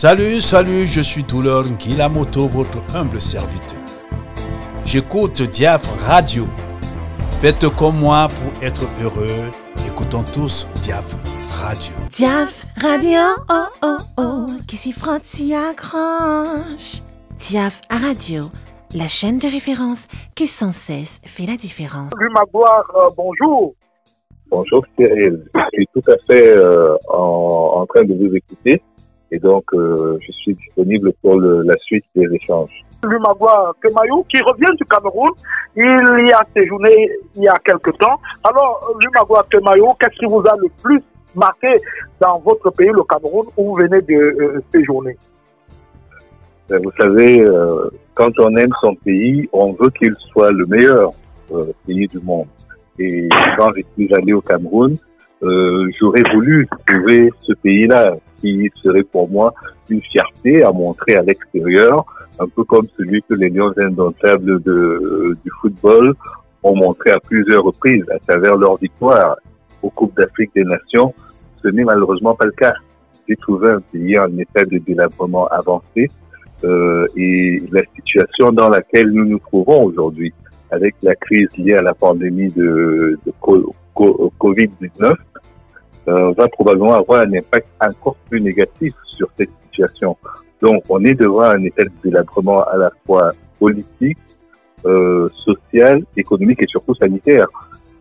Salut, je suis Douleur Ngilamoto, votre humble serviteur. J'écoute Diaf Radio. Faites comme moi pour être heureux. Écoutons tous Diaf Radio. Diaf Radio, oh oh oh, qui s'y frotte s'y accroche. Diaf Radio, la chaîne de référence qui sans cesse fait la différence. Louis Magloire, bonjour. Bonjour Cyril, je suis tout à fait en train de vous écouter et donc je suis disponible pour la suite des échanges. Louis Magloire Kemayou qui revient du Cameroun, il y a séjourné il y a quelque temps. Alors Louis Magloire Kemayou, qu'est-ce qui vous a le plus marqué dans votre pays, le Cameroun, où vous venez de séjourner? Vous savez, quand on aime son pays, on veut qu'il soit le meilleur pays du monde. Et quand je suis allé au Cameroun, j'aurais voulu trouver ce pays-là qui serait pour moi une fierté à montrer à l'extérieur, un peu comme celui que les Lions indomptables du football ont montré à plusieurs reprises à travers leur victoire aux Coupes d'Afrique des Nations. Ce n'est malheureusement pas le cas. J'ai trouvé un pays en état de délabrement avancé et la situation dans laquelle nous nous trouvons aujourd'hui, avec la crise liée à la pandémie de Covid-19, va probablement avoir un impact encore plus négatif sur cette situation. Donc, on est devant un état de délabrement à la fois politique, social, économique et surtout sanitaire.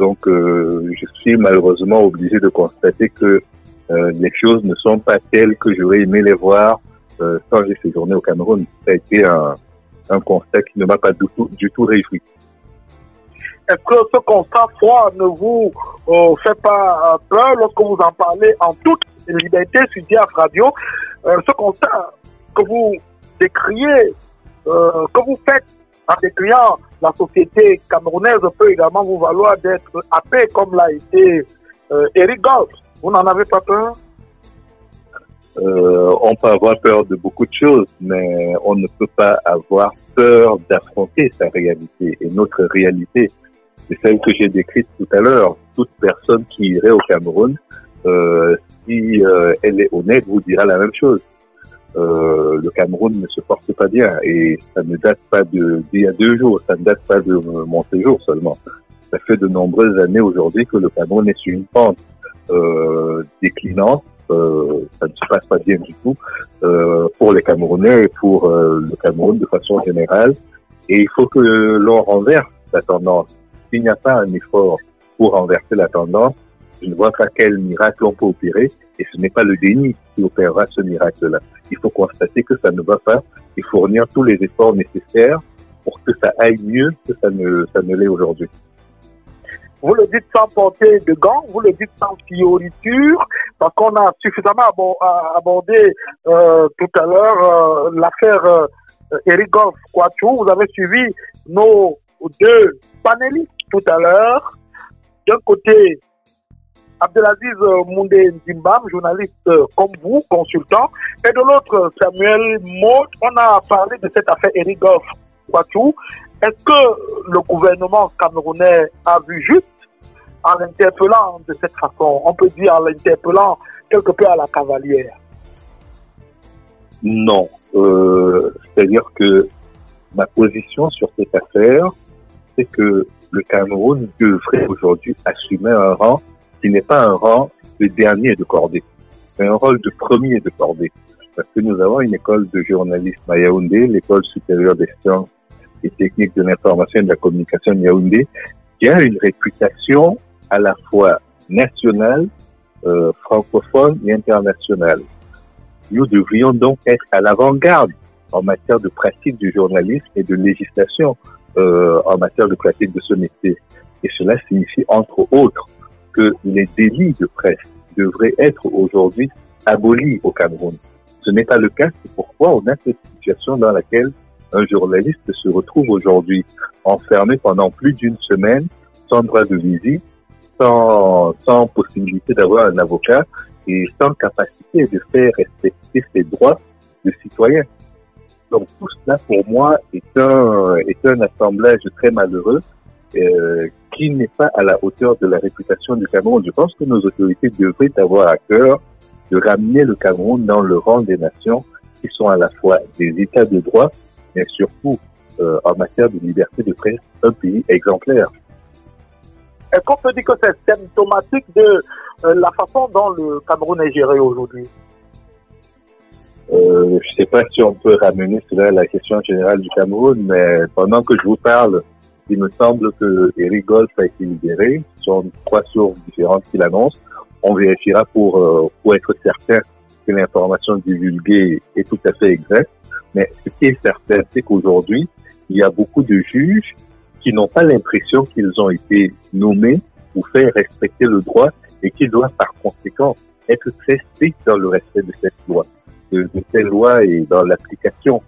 Donc, je suis malheureusement obligé de constater que les choses ne sont pas telles que j'aurais aimé les voir quand j'ai séjourné au Cameroun. Ça a été un constat qui ne m'a pas du tout réjoui. Est-ce que ce constat froid ne vous fait pas peur lorsque vous en parlez en toute liberté sur Diaf Radio? Ce constat que vous décriez, que vous faites en décriant la société camerounaise peut également vous valoir d'être happé comme l'a été Eric Goff. Vous n'en avez pas peur? On peut avoir peur de beaucoup de choses, mais on ne peut pas avoir peur d'affronter sa réalité. Et notre réalité, c'est celle que j'ai décrite tout à l'heure. Toute personne qui irait au Cameroun, si elle est honnête, vous dira la même chose. Le Cameroun ne se porte pas bien et ça ne date pas d'il y a 2 jours, ça ne date pas de mon séjour seulement. Ça fait de nombreuses années aujourd'hui que le Cameroun est sur une pente déclinante. Ça ne se passe pas bien du tout pour les Camerounais et pour le Cameroun de façon générale. Et il faut que l'on renverse la tendance. S'il n'y a pas un effort pour renverser la tendance, je ne vois pas quel miracle on peut opérer. Et ce n'est pas le déni qui opérera ce miracle-là. Il faut constater que ça ne va pas et fournir tous les efforts nécessaires pour que ça aille mieux que ça ne l'est aujourd'hui. Vous le dites sans porter de gants, vous le dites sans fioriture, parce qu'on a suffisamment abordé tout à l'heure l'affaire Eric Goff Kwachu. Vous avez suivi nos 2 panélistes tout à l'heure. D'un côté, Abdelaziz Moundé Nzimbam, journaliste comme vous, consultant, et de l'autre, Samuel Maud. On a parlé de cette affaire Eric Goff Kwachu. Est-ce que le gouvernement camerounais a vu juste en l'interpellant de cette façon? On peut dire en l'interpellant quelque peu à la cavalière. Non. C'est-à-dire que ma position sur cette affaire, c'est que le Cameroun devrait aujourd'hui assumer un rang qui n'est pas un rang de dernier de cordée, c'est un rôle de premier de cordée. Parce que nous avons une école de journalisme à Yaoundé, l'école supérieure des sciences et techniques de l'information et de la communication de Yaoundé, qui a une réputation à la fois nationale, francophone et internationale. Nous devrions donc être à l'avant-garde en matière de pratique du journalisme et de législation en matière de pratique de ce métier. Et cela signifie, entre autres, que les délits de presse devraient être aujourd'hui abolis au Cameroun. Ce n'est pas le cas, c'est pourquoi on a cette situation dans laquelle un journaliste se retrouve aujourd'hui enfermé pendant plus d'1 semaine, sans droit de visite, sans possibilité d'avoir un avocat et sans capacité de faire respecter ses droits de citoyen. Donc tout cela pour moi est un assemblage très malheureux qui n'est pas à la hauteur de la réputation du Cameroun. Je pense que nos autorités devraient avoir à cœur de ramener le Cameroun dans le rang des nations qui sont à la fois des États de droit, mais surtout en matière de liberté de presse, un pays exemplaire. Est-ce qu'on peut dire que c'est symptomatique de la façon dont le Cameroun est géré aujourd'hui? Je ne sais pas si on peut ramener cela à la question générale du Cameroun, mais pendant que je vous parle, il me semble que Eric Golf a été libéré. Ce sont 3 sources différentes qu'il annonce. On vérifiera pour être certain que l'information divulguée est tout à fait exacte. Mais ce qui est certain, c'est qu'aujourd'hui, il y a beaucoup de juges qui n'ont pas l'impression qu'ils ont été nommés pour faire respecter le droit et qui doivent par conséquent être très stricts dans le respect de cette loi, de ces lois et dans l'application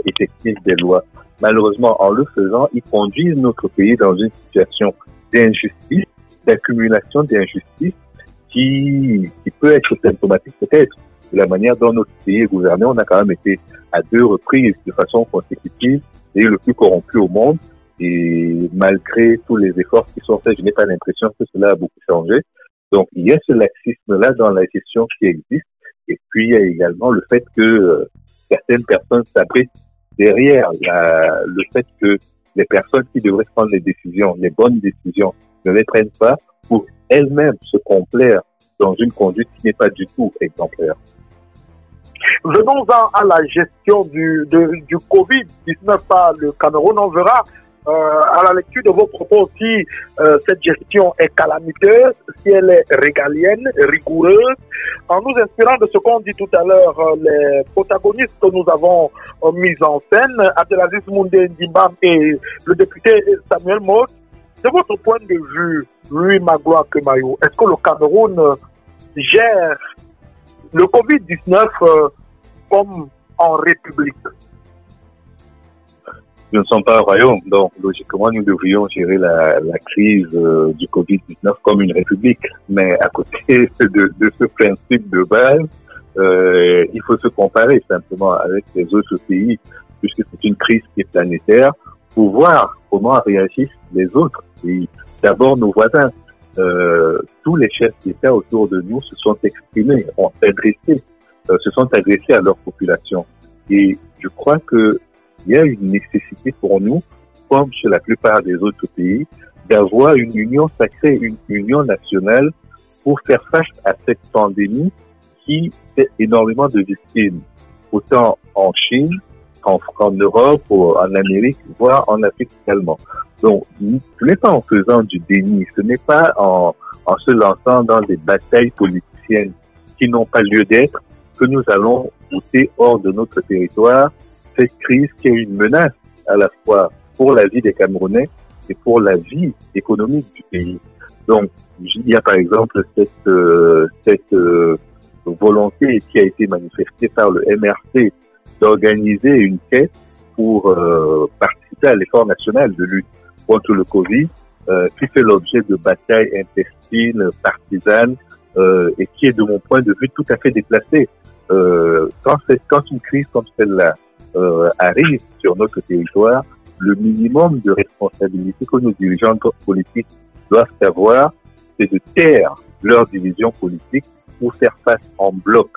effective des lois. Malheureusement, en le faisant, ils conduisent notre pays dans une situation d'injustice, d'accumulation d'injustice qui peut être symptomatique peut-être de la manière dont notre pays est gouverné. On a quand même été à 2 reprises de façon consécutive et le plus corrompu au monde. Et malgré tous les efforts qui sont faits, je n'ai pas l'impression que cela a beaucoup changé. Donc, il y a ce laxisme-là dans la gestion qui existe. Et puis, il y a également le fait que certaines personnes s'abritent derrière le fait que les personnes qui devraient prendre les décisions, les bonnes décisions, ne les prennent pas pour elles-mêmes se complaire dans une conduite qui n'est pas du tout exemplaire. Venons-en à la gestion du Covid-19 par le Cameroun. On verra à la lecture de vos propos si cette gestion est calamiteuse, si elle est régalienne, rigoureuse. En nous inspirant de ce qu'ont dit tout à l'heure les protagonistes que nous avons mis en scène, Abdelaziz Moundé Ndimbam et le député Samuel Mott, de votre point de vue, Louis Magloire Kemayo, est-ce que le Cameroun gère le Covid-19 comme en République? Nous ne sommes pas un royaume, donc logiquement nous devrions gérer la crise du Covid-19 comme une république. Mais à côté de ce principe de base, il faut se comparer simplement avec les autres pays, puisque c'est une crise qui est planétaire, pour voir comment réagissent les autres pays. D'abord nos voisins. Tous les chefs d'État autour de nous se sont exprimés, se sont adressés à leur population. Et je crois que il y a une nécessité pour nous, comme chez la plupart des autres pays, d'avoir une union sacrée, une union nationale pour faire face à cette pandémie qui fait énormément de victimes, autant en Chine qu'en Europe, ou en Amérique, voire en Afrique également. Donc, ce n'est pas en faisant du déni, ce n'est pas en se lançant dans des batailles politiciennes qui n'ont pas lieu d'être que nous allons ôter hors de notre territoire cette crise qui est une menace à la fois pour la vie des Camerounais et pour la vie économique du pays. Donc, il y a par exemple cette volonté qui a été manifestée par le MRC d'organiser une quête pour participer à l'effort national de lutte contre le Covid, qui fait l'objet de batailles intestines, partisanes, et qui est de mon point de vue tout à fait déplacée. Quand une crise comme celle-là arrive sur notre territoire, le minimum de responsabilité que nos dirigeants politiques doivent avoir, c'est de taire leur division politique pour faire face en bloc.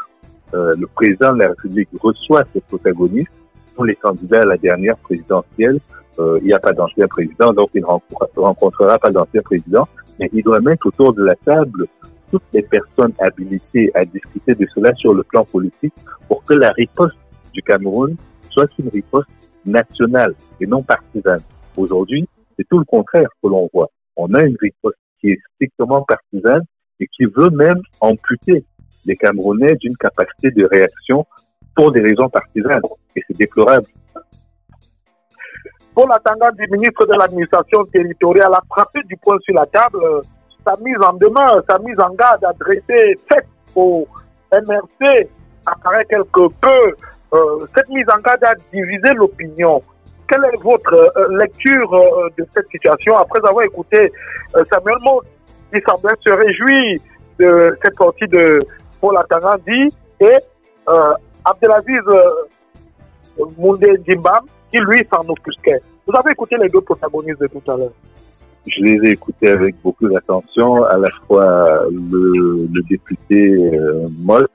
Le président de la République reçoit ses protagonistes. Pour les candidats à la dernière présidentielle, il n'y a pas d'ancien président, donc il ne rencontrera pas d'ancien président, mais il doit mettre autour de la table toutes les personnes habilitées à discuter de cela sur le plan politique pour que la riposte du Cameroun soit une riposte nationale et non partisane. Aujourd'hui, c'est tout le contraire que l'on voit. On a une riposte qui est strictement partisane et qui veut même amputer les Camerounais d'une capacité de réaction pour des raisons partisanes. Et c'est déplorable. Paul Atanga, du ministre de l'administration territoriale, a frappé du poing sur la table sa mise en demeure, sa mise en garde adressée, faite au MRC, apparaît quelque peu. Cette mise en garde a divisé l'opinion. Quelle est votre lecture de cette situation après avoir écouté Samuel Mott, qui semblait se réjouir de cette sortie de Paul Atanga-Di et Abdelaziz Moundé Ndimbam, qui lui s'en offusquait. Vous avez écouté les deux protagonistes de tout à l'heure. Je les ai écoutés avec beaucoup d'attention, à la fois le député Mott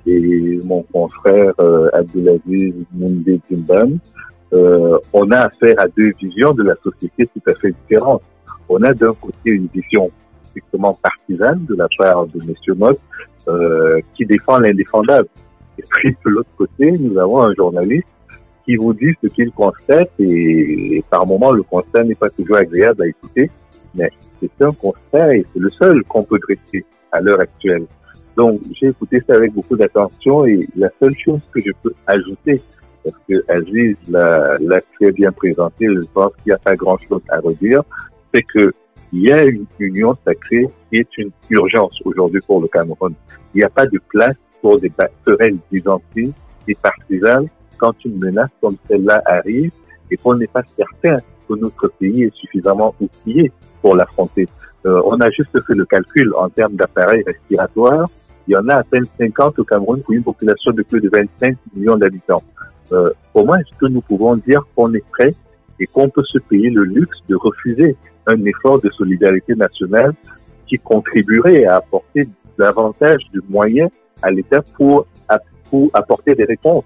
et mon confrère Abdelaziz Moundé Dimbam, on a affaire à deux visions de la société tout à fait différentes. On a d'un côté une vision strictement partisane de la part de M. Mott qui défend l'indéfendable. Et puis de l'autre côté, nous avons un journaliste qui vous dit ce qu'il constate et par moments le constat n'est pas toujours agréable à écouter, mais c'est un constat et c'est le seul qu'on peut dresser à l'heure actuelle. Donc j'ai écouté ça avec beaucoup d'attention et la seule chose que je peux ajouter, parce que Aziz l'a très bien présenté, je pense qu'il n'y a pas grand-chose à redire, c'est que il y a une union sacrée qui est une urgence aujourd'hui pour le Cameroun. Il n'y a pas de place pour des querelles d'identité et partisanes quand une menace comme celle-là arrive et qu'on n'est pas certain que notre pays est suffisamment outillé pour l'affronter. On a juste fait le calcul en termes d'appareils respiratoires. Il y en a à peine 50 au Cameroun pour une population de plus de 25 millions d'habitants. Comment est-ce que nous pouvons dire qu'on est prêt et qu'on peut se payer le luxe de refuser un effort de solidarité nationale qui contribuerait à apporter davantage de moyens à l'État pour apporter des réponses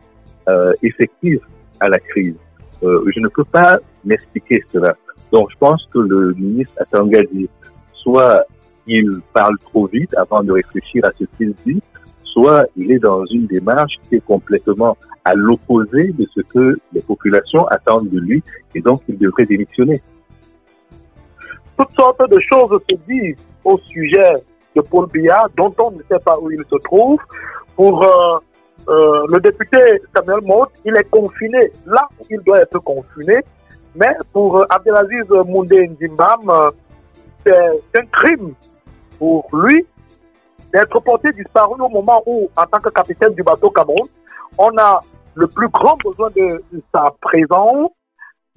effectives à la crise. Je ne peux pas m'expliquer cela. Donc je pense que le ministre Atanga dit soit il parle trop vite avant de réfléchir à ce qu'il dit, soit il est dans une démarche qui est complètement à l'opposé de ce que les populations attendent de lui et donc il devrait démissionner. Toutes sortes de choses se disent au sujet de Paul Biya, dont on ne sait pas où il se trouve. Pour le député Samuel Mott, il est confiné là où il doit être confiné. Mais pour Abdelaziz Moundé Ndimbam, c'est un crime pour lui d'être porté disparu au moment où, en tant que capitaine du bateau Cameroun, on a le plus grand besoin de sa présence.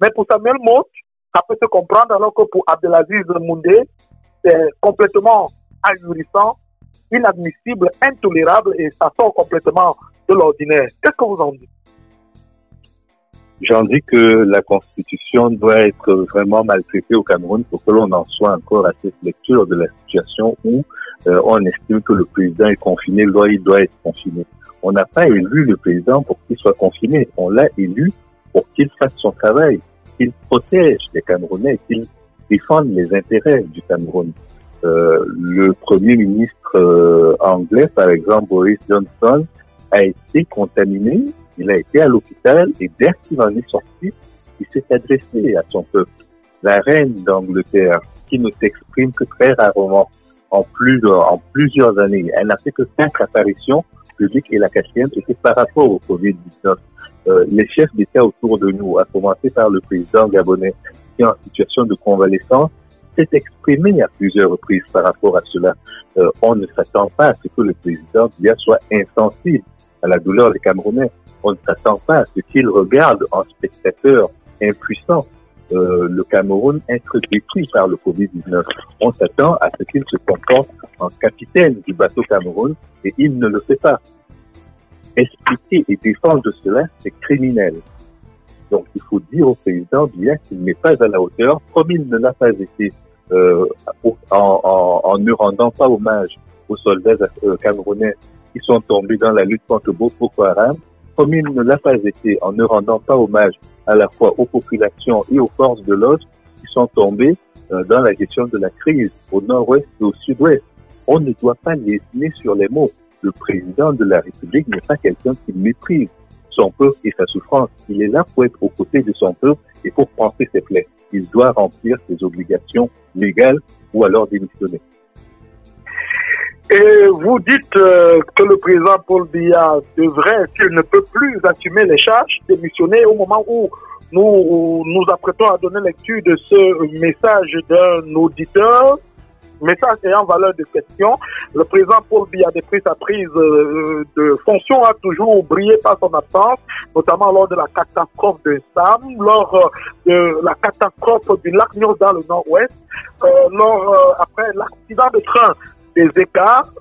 Mais pour Samuel Mott, ça peut se comprendre, alors que pour Abdelaziz Moundé, c'est complètement ahurissant, inadmissible, intolérable et ça sort complètement de l'ordinaire. Qu'est-ce que vous en dites? J'en dis que la Constitution doit être vraiment maltraitée au Cameroun pour que l'on en soit encore à cette lecture de la situation où on estime que le président est confiné, il doit être confiné. On n'a pas élu le président pour qu'il soit confiné, on l'a élu pour qu'il fasse son travail, qu'il protège les Camerounais, qu'il défende les intérêts du Cameroun. Le premier ministre anglais, par exemple, Boris Johnson, a été contaminé, il a été à l'hôpital et dès qu'il en est sorti, il s'est adressé à son peuple. La reine d'Angleterre, qui ne s'exprime que très rarement en plusieurs années, elle n'a fait que 5 apparitions publiques et la 4e était par rapport au Covid-19. Les chefs d'État autour de nous, à commencer par le président gabonais, qui est en situation de convalescence, s'est exprimé à plusieurs reprises par rapport à cela. On ne s'attend pas à ce que le président Biya soit insensible à la douleur des Camerounais. On ne s'attend pas à ce qu'il regarde en spectateur impuissant le Cameroun être détruit par le Covid-19. On s'attend à ce qu'il se comporte en capitaine du bateau Cameroun et il ne le fait pas. Expliquer et défendre cela, c'est criminel. Donc il faut dire au président Biya qu'il n'est pas à la hauteur, comme il ne l'a pas été en ne rendant pas hommage aux soldats camerounais qui sont tombés dans la lutte contre Boko Haram, comme il ne l'a pas été en ne rendant pas hommage à la fois aux populations et aux forces de l'ordre qui sont tombées dans la gestion de la crise au nord-ouest et au sud-ouest. On ne doit pas léser sur les mots. Le président de la République n'est pas quelqu'un qui méprise son peuple et sa souffrance. Il est là pour être aux côtés de son peuple et pour penser ses plaies. Il doit remplir ses obligations légales ou alors démissionner. Et vous dites que le président Paul Biya devrait, s'il ne peut plus assumer les charges, démissionner au moment où nous apprêtons à donner lecture de ce message d'un auditeur, message ayant valeur de question. Le président Paul Biya, depuis sa prise de fonction, a toujours brillé par son absence, notamment lors de la catastrophe de Sam, lors de la catastrophe du lac Nyos dans le nord-ouest, après l'accident de train des écarts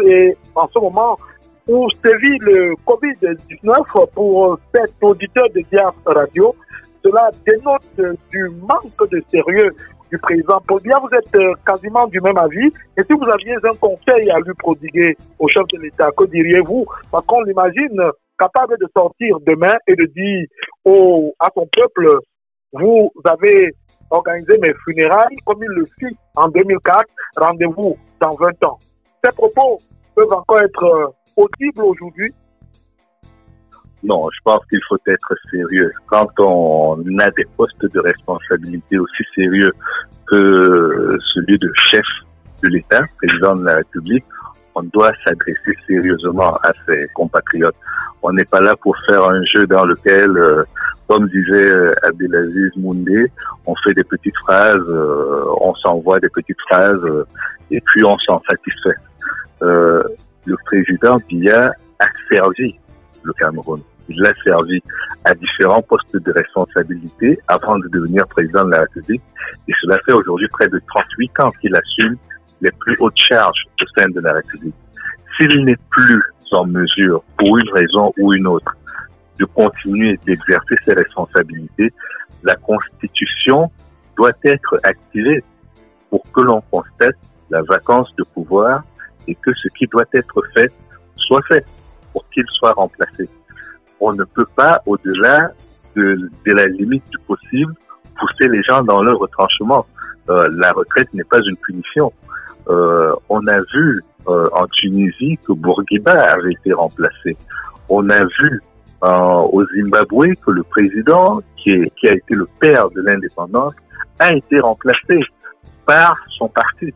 et en ce moment où sévit le Covid-19 pour cet auditeur de Diaf Radio, cela dénote du manque de sérieux du président Paul Biya. Vous êtes quasiment du même avis. Et si vous aviez un conseil à lui prodiguer au chef de l'État, que diriez-vous? Parce qu'on l'imagine capable de sortir demain et de dire à son peuple, vous avez organisé mes funérailles comme il le fit en 2004, rendez-vous dans 20 ans. Ces propos peuvent encore être audibles aujourd'hui? Non, je pense qu'il faut être sérieux. Quand on a des postes de responsabilité aussi sérieux que celui de chef de l'État, président de la République, on doit s'adresser sérieusement à ses compatriotes. On n'est pas là pour faire un jeu dans lequel, comme disait Abdelaziz Moundé, on fait des petites phrases, on s'envoie des petites phrases et puis on s'en satisfait. Le président Biya a servi le Cameroun. Il l'a servi à différents postes de responsabilité avant de devenir président de la République. Et cela fait aujourd'hui près de 38 ans qu'il assume les plus hautes charges au sein de la République. S'il n'est plus en mesure, pour une raison ou une autre, de continuer d'exercer ses responsabilités, la Constitution doit être activée pour que l'on constate la vacance de pouvoir et que ce qui doit être fait soit fait pour qu'il soit remplacé. On ne peut pas, au-delà de la limite du possible, pousser les gens dans leur retranchement. La retraite n'est pas une punition. On a vu en Tunisie que Bourguiba avait été remplacé. On a vu au Zimbabwe que le président, qui a été le père de l'indépendance, a été remplacé par son parti.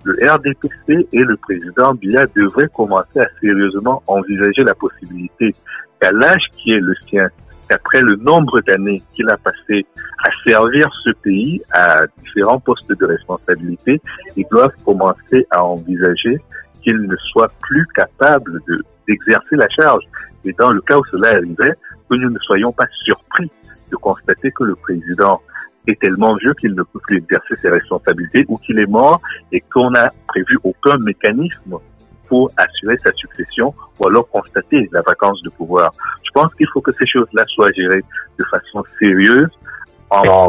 Le RDPC et le président Biya devraient commencer à sérieusement envisager la possibilité qu'à l'âge qui est le sien, qu'après le nombre d'années qu'il a passé à servir ce pays à différents postes de responsabilité, ils doivent commencer à envisager qu'il ne soit plus capable d'exercer la charge. Et dans le cas où cela arriverait, que nous ne soyons pas surpris de constater que le président est tellement vieux qu'il ne peut plus exercer ses responsabilités ou qu'il est mort et qu'on n'a prévu aucun mécanisme pour assurer sa succession ou alors constater la vacance de pouvoir. Je pense qu'il faut que ces choses-là soient gérées de façon sérieuse,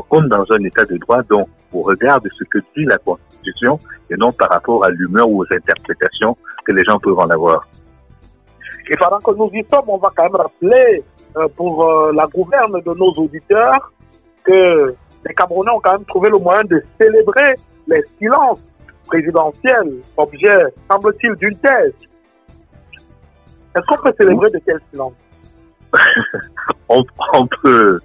comme dans un état de droit, donc au regard de ce que dit la Constitution et non par rapport à l'humeur ou aux interprétations que les gens peuvent en avoir. Et pendant que nous y sommes, on va quand même rappeler pour la gouverne de nos auditeurs que les Camerounais ont quand même trouvé le moyen de célébrer les silences présidentiels, objet, semble-t-il, d'une thèse. Est-ce qu'on peut célébrer de quel silence? On peut.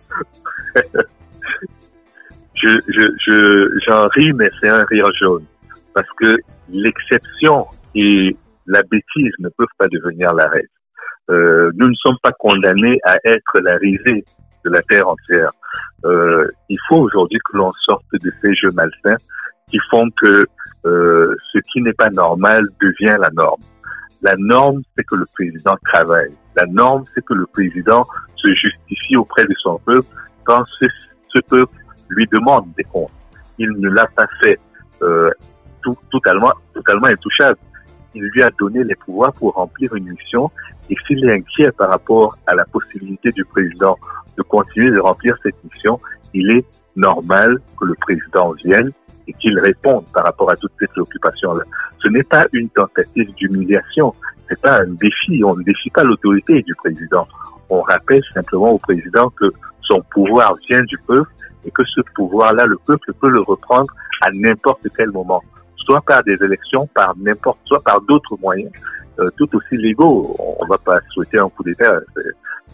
J'en ris, mais c'est un rire jaune. Parce que l'exception et la bêtise ne peuvent pas devenir la règle. Nous ne sommes pas condamnés à être la risée de la terre entière. Il faut aujourd'hui que l'on sorte de ces jeux malsains qui font que ce qui n'est pas normal devient la norme. La norme, c'est que le président travaille. La norme, c'est que le président se justifie auprès de son peuple quand ce peuple lui demande des comptes. Il ne l'a pas fait totalement intouchable. Il lui a donné les pouvoirs pour remplir une mission et s'il est inquiet par rapport à la possibilité du président de continuer de remplir cette mission, il est normal que le président vienne et qu'il réponde par rapport à toutes ces préoccupations-là. Ce n'est pas une tentative d'humiliation, c'est pas un défi, on ne défie pas l'autorité du président. On rappelle simplement au président que son pouvoir vient du peuple et que ce pouvoir-là, le peuple peut le reprendre à n'importe quel moment, soit par des élections, soit par d'autres moyens, tout aussi légaux. On va pas souhaiter un coup d'État.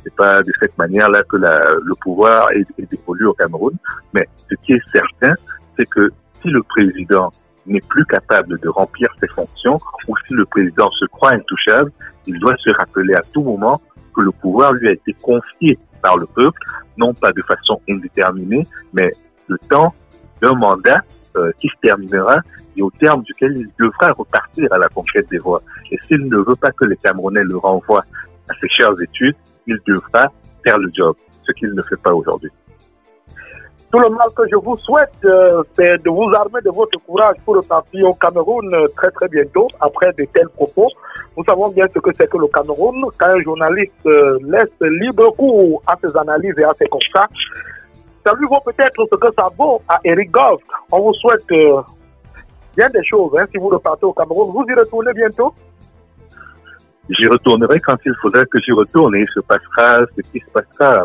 C'est pas de cette manière-là que le pouvoir est dévolu au Cameroun. Mais ce qui est certain, c'est que si le président n'est plus capable de remplir ses fonctions, ou si le président se croit intouchable, il doit se rappeler à tout moment que le pouvoir lui a été confié par le peuple, non pas de façon indéterminée, mais le temps d'un mandat qui se terminera et au terme duquel il devra repartir à la conquête des voix. Et s'il ne veut pas que les Camerounais le renvoient à ses chères études, il devra faire le job, ce qu'il ne fait pas aujourd'hui. Tout le mal que je vous souhaite, c'est de vous armer de votre courage pour repartir au Cameroun très très bientôt, après de tels propos. Nous savons bien ce que c'est que le Cameroun. Quand un journaliste laisse libre cours à ses analyses et à ses constats, salut vaut peut-être ce que ça vaut à Eric Goff. On vous souhaite bien des choses. Hein, si vous repartez au Cameroun, vous y retournez bientôt? J'y retournerai quand il faudra que j'y retourne et il se passera ce qui se passera.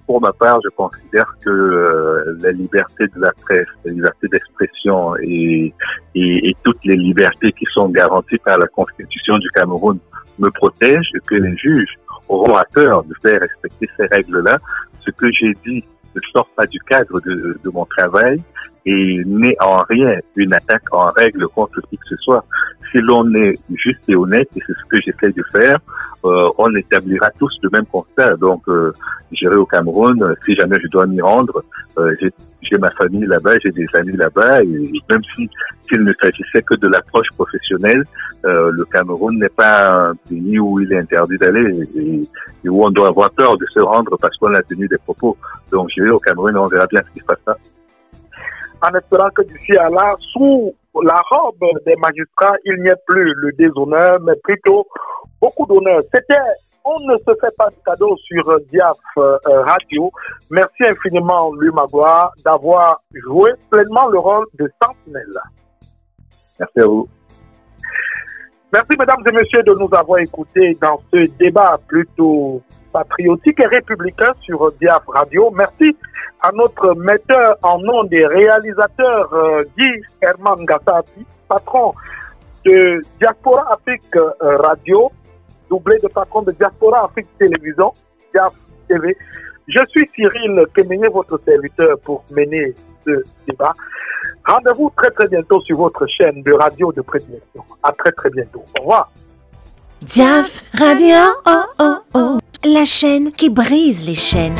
Pour ma part, je considère que la liberté de la presse, la liberté d'expression et toutes les libertés qui sont garanties par la Constitution du Cameroun me protègent et que les juges auront à cœur de faire respecter ces règles-là. Ce que j'ai dit ne sort pas du cadre de mon travail et n'est en rien une attaque en règle contre qui que ce soit. Si l'on est juste et honnête, et c'est ce que j'essaie de faire, on établira tous le même constat. Donc, j'irai au Cameroun, si jamais je dois m'y rendre, j'ai ma famille là-bas, j'ai des amis là-bas, et même s'il ne s'agissait que de l'approche professionnelle, le Cameroun n'est pas un pays où il est interdit d'aller et où on doit avoir peur de se rendre parce qu'on a tenu des propos. Donc, j'irai au Cameroun et on verra bien ce qui se passera. En espérant que d'ici à là, sous la robe des magistrats, il n'y ait plus le déshonneur, mais plutôt beaucoup d'honneur. C'était On ne se fait pas de cadeau sur Diaf Radio. Merci infiniment, Louis Magloire, d'avoir joué pleinement le rôle de sentinelle. Merci à vous. Merci, mesdames et messieurs, de nous avoir écoutés dans ce débat plutôt patriotique et républicain sur Diaf Radio. Merci à notre metteur en nom des réalisateurs, Guy Herman Gassati, patron de Diaspora Afrique Radio, doublé de patron de Diaspora Afrique Télévision, Diaf TV. Je suis Cyril Kemenye, votre serviteur pour mener ce débat. Rendez-vous très très bientôt sur votre chaîne de radio de prédilection. À très très bientôt. Au revoir. Diaf Radio, oh oh oh, la chaîne qui brise les chaînes.